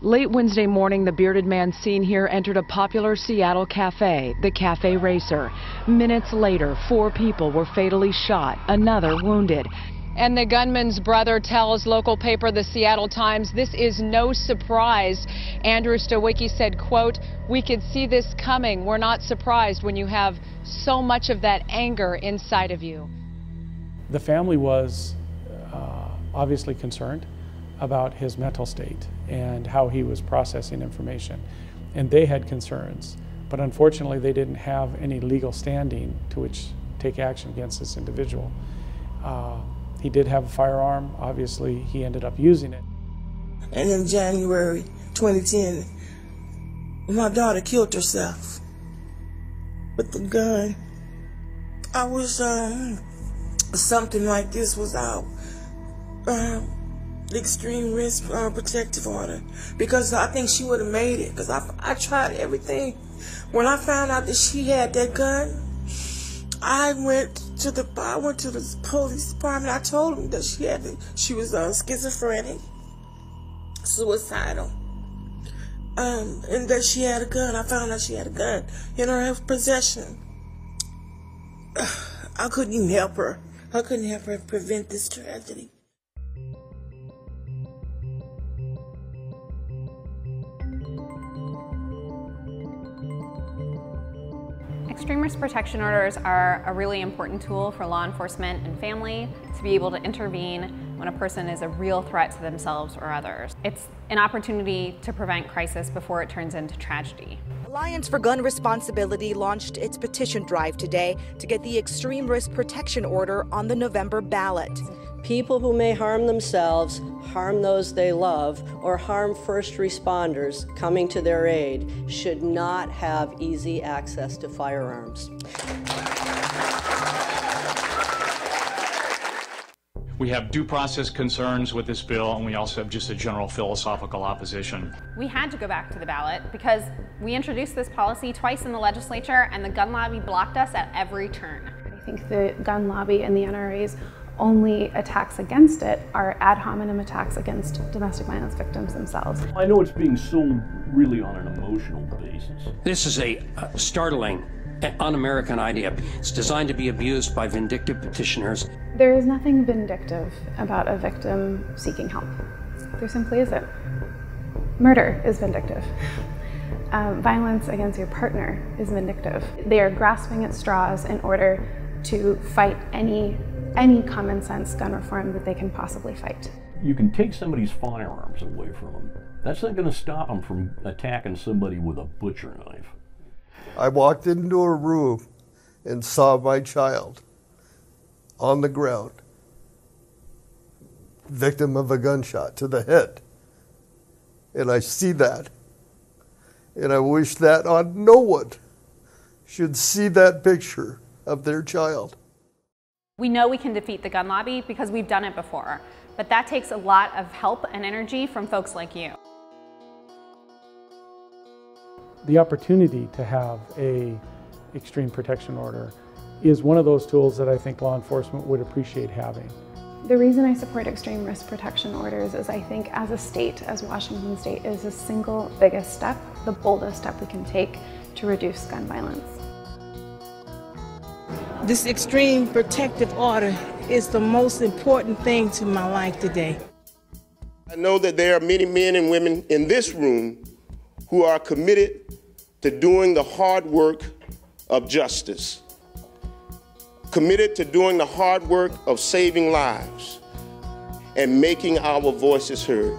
Late Wednesday morning, the bearded man seen here entered a popular Seattle cafe, the Cafe Racer. Minutes later, 4 people were fatally shot, another wounded. And the gunman's brother tells local paper the Seattle Times this is no surprise. Andrew Stowicki said, quote, "We could see this coming. We're not surprised when you have so much of that anger inside of you." The family was obviously concerned about his mental state and how he was processing information. And they had concerns, but unfortunately they didn't have any legal standing to which take action against this individual. He did have a firearm. Obviously, he ended up using it. And in January 2010, my daughter killed herself with the gun. I wish something like this was out. The extreme risk protective order, because I think she would have made it, because I tried everything. When I found out that she had that gun, I went to the police department. I told them that she was schizophrenic, suicidal, and that she had a gun. I found out she had a gun in her possession. I couldn't even help her. I couldn't help her prevent this tragedy. Extreme risk protection orders are a really important tool for law enforcement and family to be able to intervene when a person is a real threat to themselves or others. It's an opportunity to prevent crisis before it turns into tragedy. Alliance for Gun Responsibility launched its petition drive today to get the extreme risk protection order on the November ballot. People who may harm themselves, harm those they love, or harm first responders coming to their aid should not have easy access to firearms. We have due process concerns with this bill, and we also have just a general philosophical opposition. We had to go back to the ballot because we introduced this policy twice in the legislature, and the gun lobby blocked us at every turn. I think the gun lobby and the NRA's only attacks against it are ad hominem attacks against domestic violence victims themselves. I know it's being sold really on an emotional basis. This is a startling, un-American idea. It's designed to be abused by vindictive petitioners. There is nothing vindictive about a victim seeking help. There simply isn't. Murder is vindictive. Violence against your partner is vindictive. They are grasping at straws in order to fight any common sense gun reform that they can possibly fight. You can take somebody's firearms away from them. That's not going to stop them from attacking somebody with a butcher knife. I walked into a room and saw my child on the ground, victim of a gunshot to the head. And I see that. And I wish that on no one should see that picture of their child. We know we can defeat the gun lobby because we've done it before, but that takes a lot of help and energy from folks like you. The opportunity to have an extreme protection order is one of those tools that I think law enforcement would appreciate having. The reason I support extreme risk protection orders is I think as a state, as Washington State, is the single biggest step, the boldest step we can take to reduce gun violence. This extreme protective order is the most important thing to my life today. I know that there are many men and women in this room who are committed to doing the hard work of justice, committed to doing the hard work of saving lives and making our voices heard.